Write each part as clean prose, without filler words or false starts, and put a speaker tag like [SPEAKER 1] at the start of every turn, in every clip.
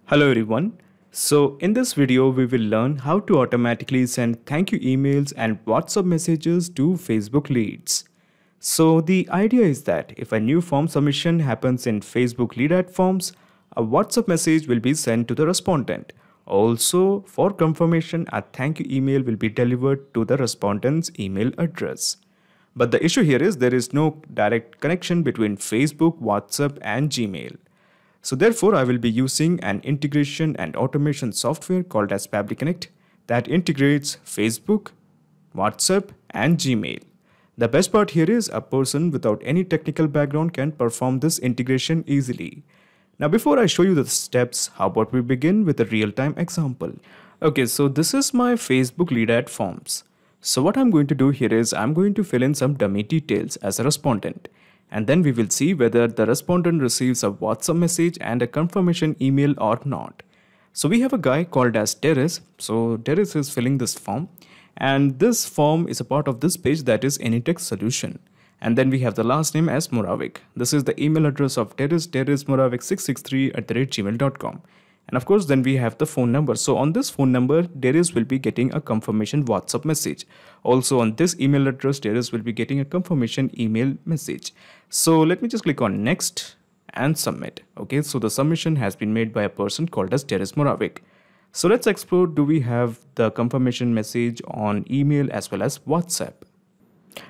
[SPEAKER 1] Hello everyone. So in this video we will learn how to automatically send thank you emails and WhatsApp messages to Facebook leads. So the idea is that if a new form submission happens in Facebook lead ad forms, a WhatsApp message will be sent to the respondent. Also, for confirmation, a thank you email will be delivered to the respondent's email address. But the issue here is there is no direct connection between Facebook, WhatsApp and Gmail. So therefore, I will be using an integration and automation software called as Pabbly Connect that integrates Facebook, WhatsApp and Gmail. The best part here is a person without any technical background can perform this integration easily. Now before I show you the steps, how about we begin with a real-time example. Okay, so this is my Facebook lead ad forms. So what I'm going to do here is I'm going to fill in some dummy details as a respondent. And then we will see whether the respondent receives a WhatsApp message and a confirmation email or not. So we have a guy called as Darius. So Darius is filling this form. And this form is a part of this page that is Anytext solution. And then we have the last name as Moravik. This is the email address of Darius Moravik663@gmail.com. And of course, then we have the phone number. So on this phone number, Darius will be getting a confirmation WhatsApp message. Also on this email address, Darius will be getting a confirmation email message. So let me just click on next and submit. Okay, so the submission has been made by a person called as Darius Moravik. So let's explore, do we have the confirmation message on email as well as WhatsApp?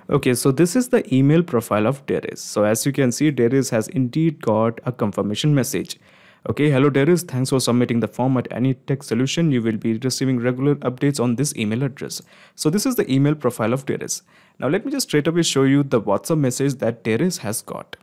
[SPEAKER 1] Okay, so this is the email profile of Darius. So as you can see, Darius has indeed got a confirmation message. Okay, hello Darius, thanks for submitting the form at Anytext Solution. You will be receiving regular updates on this email address. So this is the email profile of Darius. Now let me just straight away show you the WhatsApp message that Darius has got.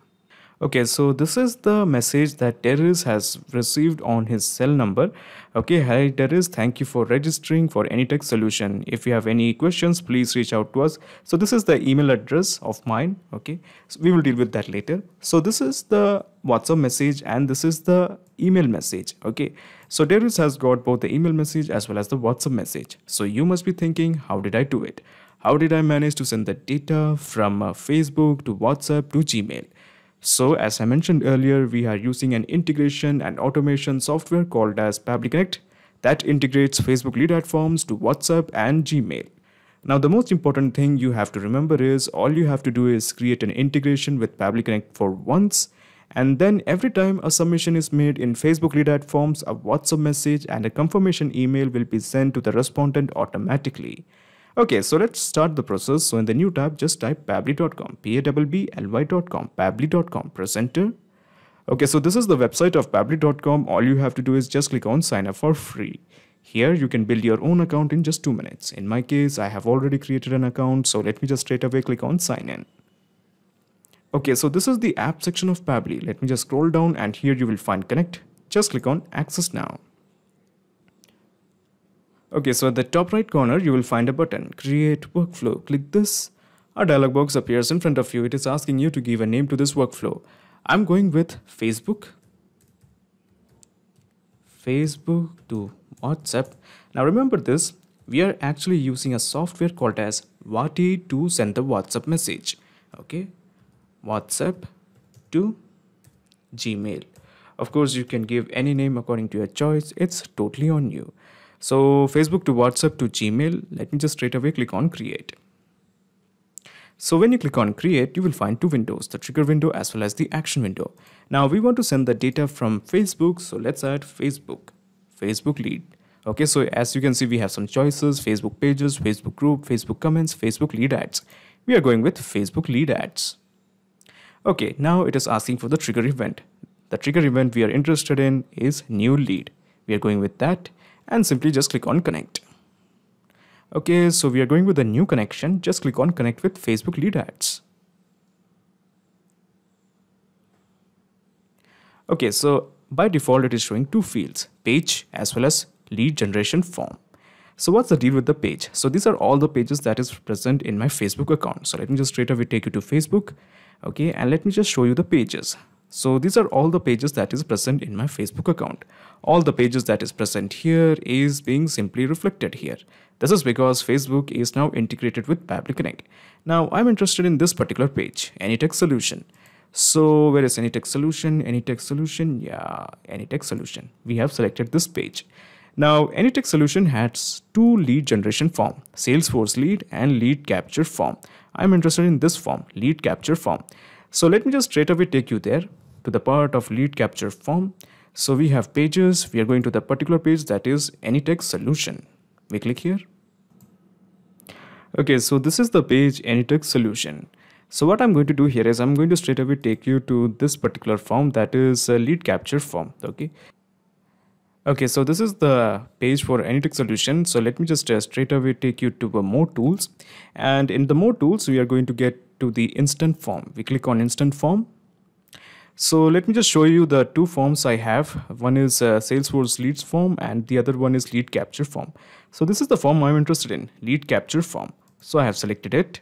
[SPEAKER 1] Okay, so this is the message that Darius has received on his cell number. Okay, hi Darius, thank you for registering for Anytext Solution. If you have any questions, please reach out to us. So this is the email address of mine. Okay, so we will deal with that later. So this is the WhatsApp message and this is the email message. Okay, so Darius has got both the email message as well as the WhatsApp message. So you must be thinking, how did I do it? How did I manage to send the data from Facebook to WhatsApp to Gmail? So as I mentioned earlier, we are using an integration and automation software called as Pabbly Connect that integrates Facebook lead ad forms to WhatsApp and Gmail. Now the most important thing you have to remember is all you have to do is create an integration with Pabbly Connect for once, and then every time a submission is made in Facebook lead ad forms, a WhatsApp message and a confirmation email will be sent to the respondent automatically. Okay, so let's start the process. So in the new tab, just type pabbly.com, pabbly.com, pabbly.com, press enter. Okay, so this is the website of pabbly.com. All you have to do is just click on sign up for free. Here you can build your own account in just 2 minutes. In my case, I have already created an account. So let me just straight away click on sign in. Okay, so this is the app section of Pabbly. Let me just scroll down and here you will find connect. Just click on access now. Okay, so at the top right corner, you will find a button, create workflow. Click this. A dialog box appears in front of you. It is asking you to give a name to this workflow. I'm going with Facebook to WhatsApp. Now remember this, we are actually using a software called as Wati to send the WhatsApp message. Okay, WhatsApp to Gmail. Of course, you can give any name according to your choice. It's totally on you. So Facebook to WhatsApp to Gmail, let me just straight away click on create. So when you click on create, you will find 2 windows, the trigger window as well as the action window. Now we want to send the data from Facebook. So let's add Facebook lead. Okay, so as you can see, we have some choices, Facebook pages, Facebook group, Facebook comments, Facebook lead ads. We are going with Facebook lead ads. Okay, now it is asking for the trigger event. The trigger event we are interested in is new lead. We are going with that. And simply just click on connect. Okay, so we are going with a new connection. Just click on connect with Facebook lead ads. Okay, so by default it is showing 2 fields, page as well as lead generation form. So what's the deal with the page? So these are all the pages that is present in my Facebook account. So let me just straight away take you to Facebook. Okay, and let me just show you the pages. So these are all the pages that is present in my Facebook account. All the pages that is present here is being simply reflected here. This is because Facebook is now integrated with Pabbly Connect. Now I'm interested in this particular page, Anytext Solution. So where is AnyText solution? AnyText solution, yeah, AnyText solution. We have selected this page. Now AnyText solution has two lead generation form, Salesforce lead and lead capture form. I'm interested in this form, lead capture form. So let me just straight away take you there to the part of lead capture form. So we have pages. We are going to the particular page that is AnyText solution. We click here. Okay, so this is the page AnyText solution. So what I'm going to do here is I'm going to straight away take you to this particular form that is a lead capture form. Okay, so this is the page for AnyText solution. So let me just straight away take you to more tools, and in the more tools we are going to get to the instant form. We click on instant form. So let me just show you the two forms I have. One is Salesforce leads form and the other one is lead capture form. So this is the form I'm interested in, lead capture form. So I have selected it.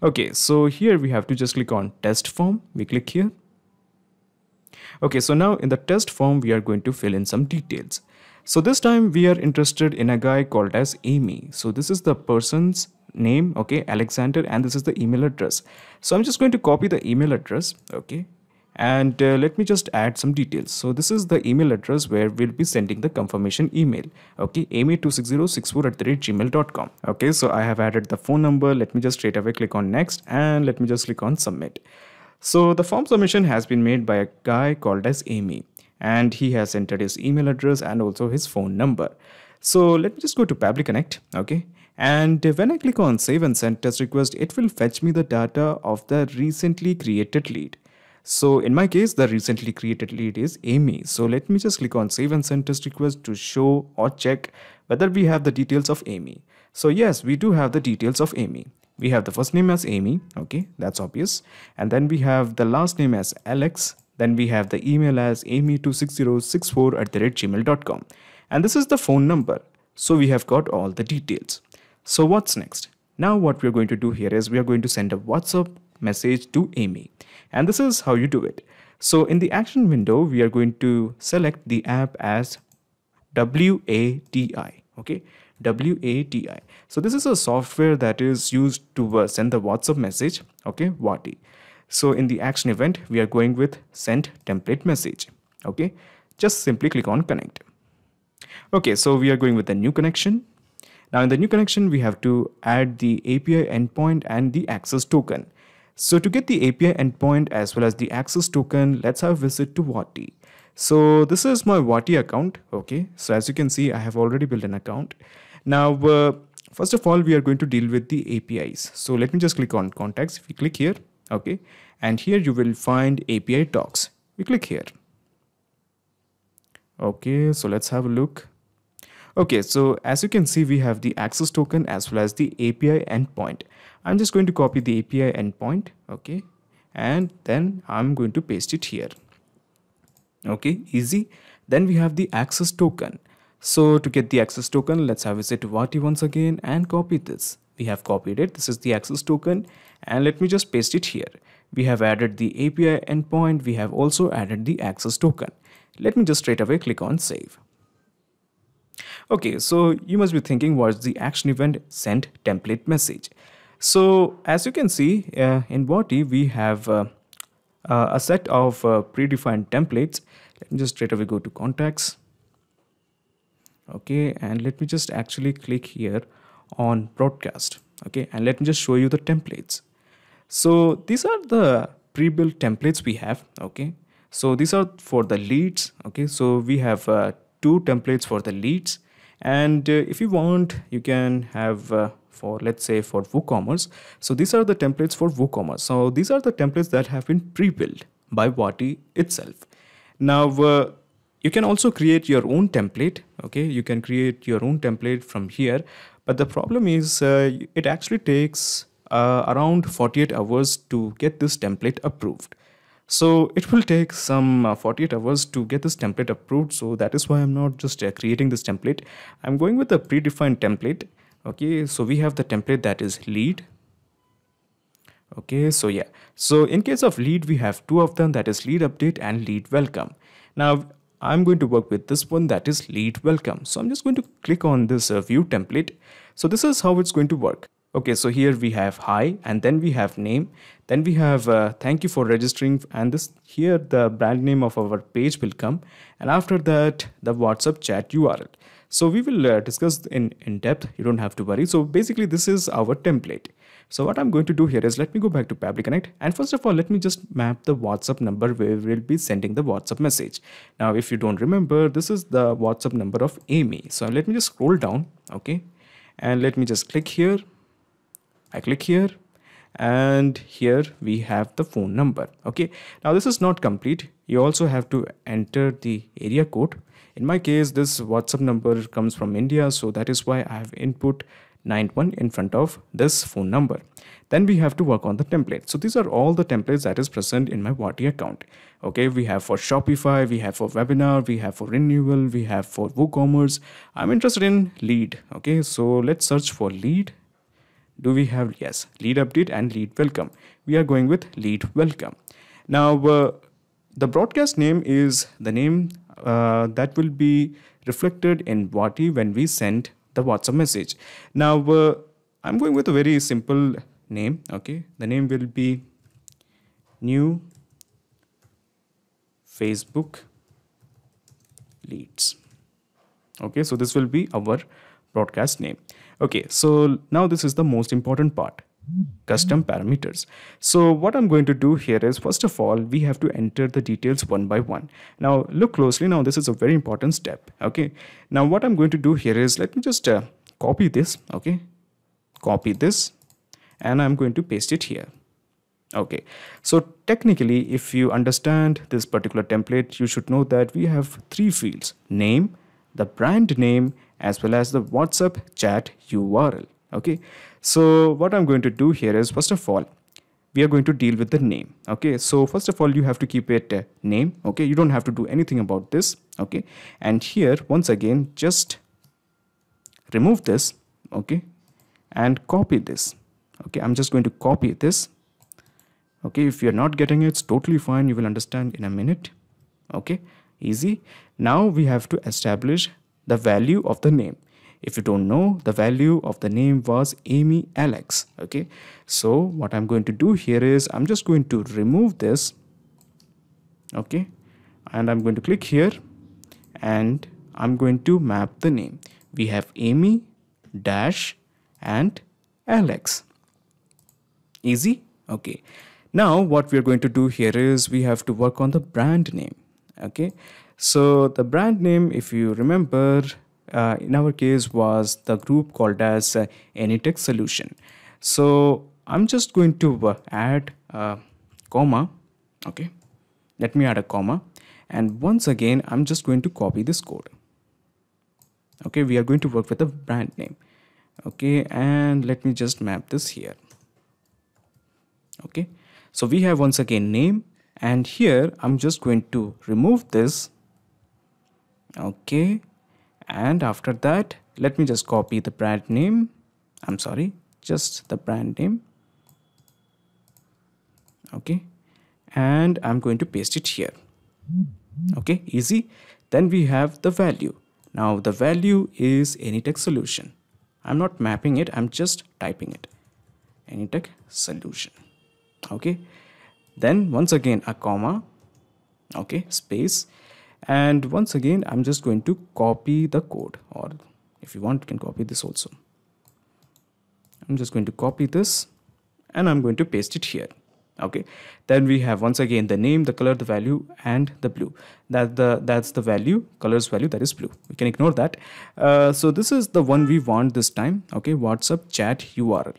[SPEAKER 1] Okay, so here we have to just click on test form. We click here. Okay, so now in the test form we are going to fill in some details. So this time we are interested in a guy called as Amy. So this is the person's name, okay, Alexander, and this is the email address. So I'm just going to copy the email address, okay, and let me just add some details. So this is the email address where we'll be sending the confirmation email, okay, amy26064@gmail.com. Okay, so I have added the phone number. Let me just straight away click on next and let me just click on submit. So the form submission has been made by a guy called as Amy, and he has entered his email address and also his phone number. So let me just go to Pabbly Connect, okay, and when I click on save and send test request, it will fetch me the data of the recently created lead. So in my case, the recently created lead is Amy. So let me just click on save and send test request to show or check whether we have the details of Amy. So yes, we do have the details of Amy. We have the first name as Amy, okay, that's obvious. And then we have the last name as Alex. Then we have the email as amy26064@gmail.com. And this is the phone number. So we have got all the details. So what's next? Now what we're going to do here is we are going to send a WhatsApp message to Amy. And this is how you do it. So in the action window, we are going to select the app as WATI, okay, WATI. So this is a software that is used to send the WhatsApp message, okay, WATI. So in the action event, we are going with send template message, okay. Just simply click on connect. Okay, so we are going with the new connection. Now in the new connection, we have to add the API endpoint and the access token. So to get the API endpoint as well as the access token, let's have a visit to Wati. So this is my Wati account. Okay, so as you can see, I have already built an account. Now, first of all, we are going to deal with the APIs. So let me just click on contacts. We click here. Okay, and here you will find API talks. We click here. Okay, so let's have a look. Okay, so as you can see, we have the access token as well as the API endpoint. I'm just going to copy the API endpoint, okay, and then I'm going to paste it here. Okay, easy. Then we have the access token. So to get the access token, let's have a visit to Wati once again and copy this. We have copied it. This is the access token, and let me just paste it here. We have added the API endpoint. We have also added the access token. Let me just straight away click on save. Okay, so you must be thinking, what's the action event send template message? So as you can see in Wati, we have a set of predefined templates. Let me just straight away go to contacts. Okay, and let me just actually click here on broadcast. Okay, and let me just show you the templates. So these are the pre-built templates we have. Okay, so these are for the leads. Okay, so we have two templates for the leads, and if you want, you can have for, let's say, for WooCommerce. So these are the templates for WooCommerce. So these are the templates that have been pre-built by Wati itself. Now you can also create your own template. Okay, you can create your own template from here, but the problem is it actually takes around 48 hours to get this template approved. So it will take some 48 hours to get this template approved. So that is why I'm not just creating this template. I'm going with a predefined template. Okay, so we have the template that is lead. Okay, so yeah, so in case of lead, we have two of them, that is lead update and lead welcome. Now I'm going to work with this one, that is lead welcome. So I'm just going to click on this view template. So this is how it's going to work. Okay, so here we have hi, and then we have name, then we have thank you for registering, and this here the brand name of our page will come, and after that the WhatsApp chat URL. So we will discuss in depth. You don't have to worry. So basically this is our template. So what I'm going to do here is, let me go back to Pabbly Connect, and first of all let me just map the WhatsApp number where we'll be sending the WhatsApp message. Now if you don't remember, this is the WhatsApp number of Amy. So let me just scroll down, okay, and let me just click here. I click here, and here we have the phone number. Okay, now this is not complete. You also have to enter the area code. In my case, this WhatsApp number comes from India, so that is why I have input 91 in front of this phone number. Then we have to work on the template. So these are all the templates that is present in my Wati account. Okay, we have for Shopify, we have for webinar, we have for renewal, we have for WooCommerce. I'm interested in lead. Okay, so let's search for lead. Do we have? Yes, lead update and lead welcome. We are going with lead welcome. Now the broadcast name is the name that will be reflected in Wati when we send the WhatsApp message. Now I'm going with a very simple name. Okay, the name will be new Facebook leads. Okay, so this will be our broadcast name. Okay, so now this is the most important part, custom parameters. So what I'm going to do here is, first of all, we have to enter the details one by one. Now look closely. Now this is a very important step. Okay, now what I'm going to do here is, let me just copy this. Okay, copy this, and I'm going to paste it here. Okay, so technically if you understand this particular template, you should know that we have three fields: name, the brand name, as well as the WhatsApp chat URL. Okay, so what I'm going to do here is, first of all, we are going to deal with the name. Okay, so first of all, you have to keep it name. Okay, you don't have to do anything about this. Okay, and here once again, just remove this. Okay, and copy this. Okay, I'm just going to copy this. Okay, if you're not getting it, it's totally fine. You will understand in a minute. Okay, easy. Now we have to establish the value of the name. If you don't know, the value of the name was Amy Alex. Okay, so what I'm going to do here is, I'm just going to remove this. Okay, and I'm going to click here, and I'm going to map the name. We have Amy dash and Alex. Easy. Okay, now what we're going to do here is, we have to work on the brand name. Okay, so the brand name, if you remember, in our case was the group called as Anytech Solution. So I'm just going to add a comma. Okay, let me add a comma, and once again I'm just going to copy this code. Okay, we are going to work with the brand name. Okay, and let me just map this here. Okay, so we have once again name, and here I'm just going to remove this. Okay, and after that, let me just copy the brand name. I'm sorry, just the brand name. Okay, and I'm going to paste it here. Okay, easy. Then we have the value. Now the value is Anytech Solution. I'm not mapping it, I'm just typing it. Anytech Solution. Okay, then once again a comma. Okay, space, and once again I'm just going to copy the code, or if you want you can copy this also. I'm just going to copy this, and I'm going to paste it here. Okay, then we have once again the name, the color, the value, and the blue. That's the value, colors value, that is blue. We can ignore that. So this is the one we want this time. Okay, WhatsApp chat URL.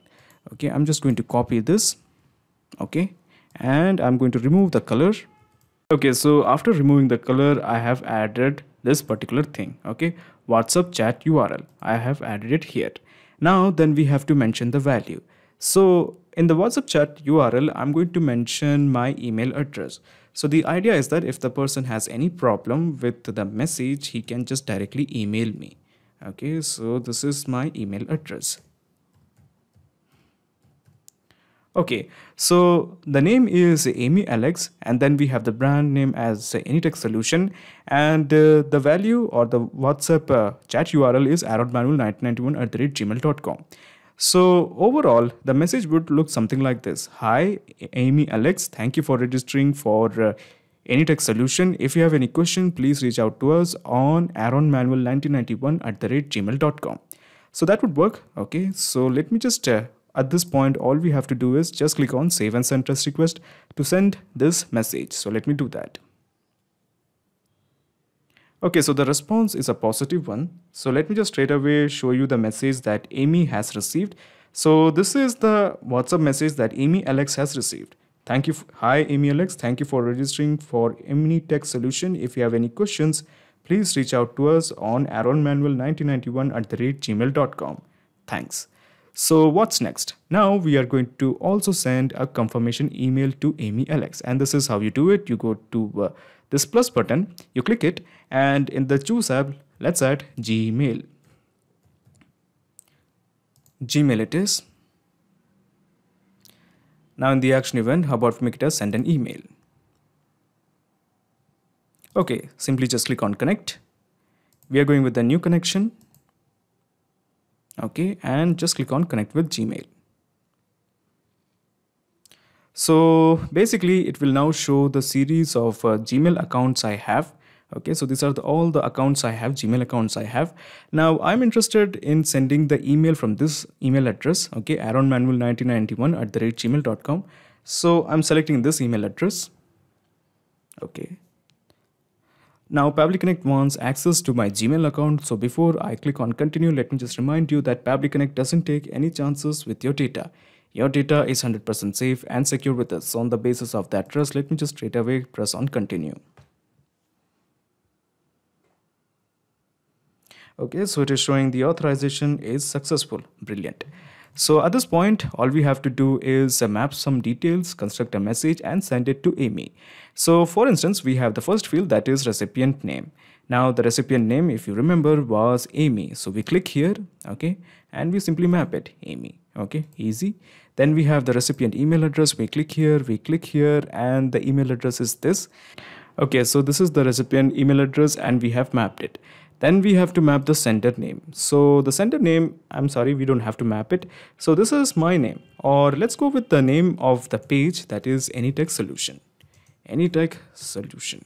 [SPEAKER 1] Okay, I'm just going to copy this. Okay, and I'm going to remove the color. Okay, so after removing the color, I have added this particular thing. Okay, WhatsApp chat URL, I have added it here. Now then we have to mention the value. So in the WhatsApp chat URL, I'm going to mention my email address. So the idea is that if the person has any problem with the message, he can just directly email me. Okay, so this is my email address. Okay, so the name is Amy Alex, and then we have the brand name as Anytech Solution, and the value or the WhatsApp chat URL is aaronmanuel1991@gmail.com. So overall, the message would look something like this. Hi, Amy Alex. Thank you for registering for AnyTech Solution. If you have any question, please reach out to us on aaronmanuel1991@gmail.com. So that would work. Okay. So let me just, at this point, all we have to do is just click on save and send test request to send this message. So let me do that. Okay, so the response is a positive one. So let me just straight away show you the message that Amy has received. So this is the WhatsApp message that Amy Alex has received. Thank you. Hi, Amy Alex. Thank you for registering for AnyTech Solution. If you have any questions, please reach out to us on aaronmanuel1991@gmail.com. Thanks. So what's next? Now we are going to also send a confirmation email to Amy Alex. And this is how you do it. You go to this plus button, you click it, and in the choose app, let's add Gmail. Gmail it is. Now in the action event, how about we make it as send an email? Okay, simply just click on connect. We are going with the new connection. Okay, and just click on connect with Gmail. So basically it will now show the series of Gmail accounts I have. Okay, so these are all the accounts I have, Gmail accounts I have. Now I'm interested in sending the email from this email address, okay, aaronmanuel1991@gmail.com. So I'm selecting this email address. Okay. Now Pabbly Connect wants access to my Gmail account. So before I click on continue, let me just remind you that Pabbly Connect doesn't take any chances with your data. Your data is 100% safe and secure with us. So on the basis of that trust, let me just straight away press on continue. Okay, so it is showing the authorization is successful. Brilliant. So at this point, all we have to do is map some details, construct a message and send it to Amy. So for instance, we have the first field, that is recipient name. Now the recipient name, if you remember, was Amy. So we click here, okay, and we simply map it, Amy. Okay, easy. Then we have the recipient email address. We click here, and the email address is this. Okay, so this is the recipient email address and we have mapped it. Then we have to map the sender name. So the sender name, I'm sorry, we don't have to map it. So this is my name, or let's go with the name of the page, that is AnyTech Solution. AnyTech Solution.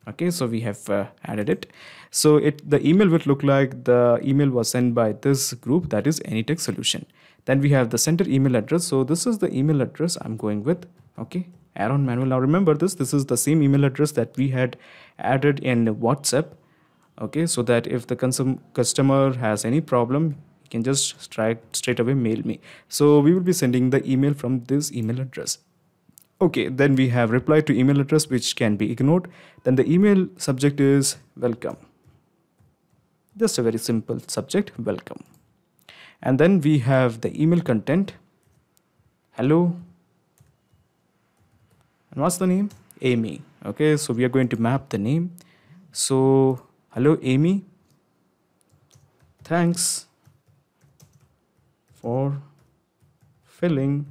[SPEAKER 1] Okay, so we have added it. So the email would look like the email was sent by this group, that is AnyTech Solution. Then we have the sender email address. So this is the email address I'm going with. Okay, Aaron Manuel. Now remember this is the same email address that we had added in WhatsApp. Okay, so that if the customer has any problem, you can just straight away mail me. So we will be sending the email from this email address. Okay, then we have reply to email address, which can be ignored. Then the email subject is welcome. Just a very simple subject, welcome. And then we have the email content, hello. And what's the name? Amy. Okay, so we are going to map the name. So hello Amy, thanks for filling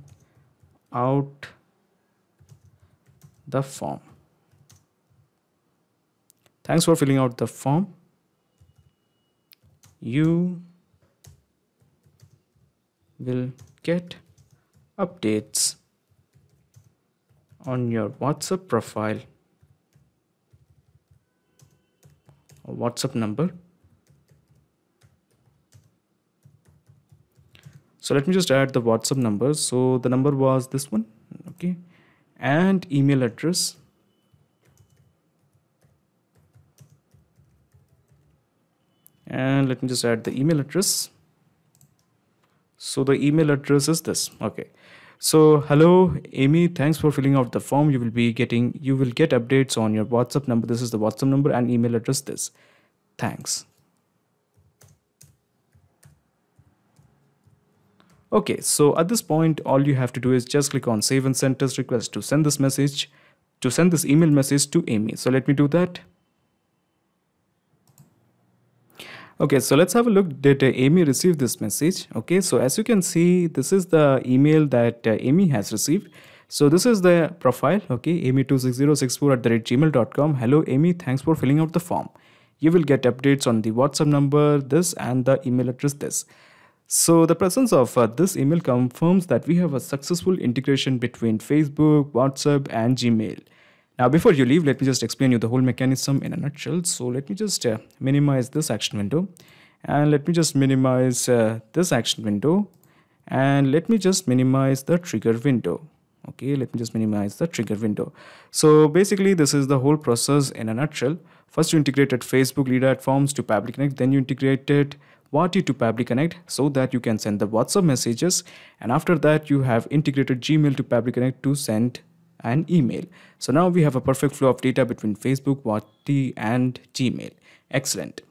[SPEAKER 1] out the form. Thanks for filling out the form. You will get updates on your WhatsApp profile or WhatsApp number. So let me just add the WhatsApp number. So the number was this one, okay, and email address. And let me just add the email address. So the email address is this. Okay. So hello Amy, thanks for filling out the form. You will get updates on your WhatsApp number. This is the WhatsApp number, and email address this. Thanks. Okay, so at this point, all you have to do is just click on save and send test request to send this email message to Amy. So let me do that. Okay, so let's have a look. Did Amy receive this message? Okay, so as you can see, this is the email that Amy has received. So this is the profile, okay, amy26064@gmail.com. Hello Amy, thanks for filling out the form. You will get updates on the WhatsApp number, this, and the email address, this. So the presence of this email confirms that we have a successful integration between Facebook, WhatsApp, and Gmail. Now, before you leave, let me just explain you the whole mechanism in a nutshell. So let me just minimize this action window, and let me just minimize this action window, and let me just minimize the trigger window. Okay, let me just minimize the trigger window. So basically, this is the whole process in a nutshell. First, you integrated Facebook lead ad forms to Pabbly Connect, then you integrated Wati to Pabbly Connect so that you can send the WhatsApp messages, and after that, you have integrated Gmail to Pabbly Connect to send an email. So now we have a perfect flow of data between Facebook, Wati, and Gmail. Excellent.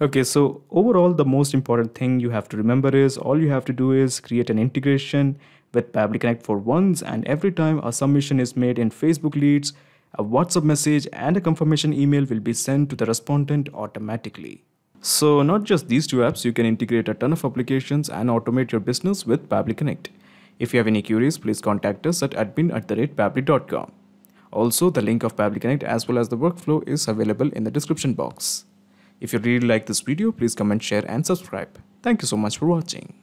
[SPEAKER 1] Okay, so overall, the most important thing you have to remember is all you have to do is create an integration with Pabbly Connect for once, and every time a submission is made in Facebook leads, a WhatsApp message and a confirmation email will be sent to the respondent automatically. So not just these two apps, you can integrate a ton of applications and automate your business with Pabbly Connect. If you have any queries, please contact us at admin@pabbly.com. Also, the link of Pabbly Connect as well as the workflow is available in the description box. If you really like this video, please comment, share and subscribe. Thank you so much for watching.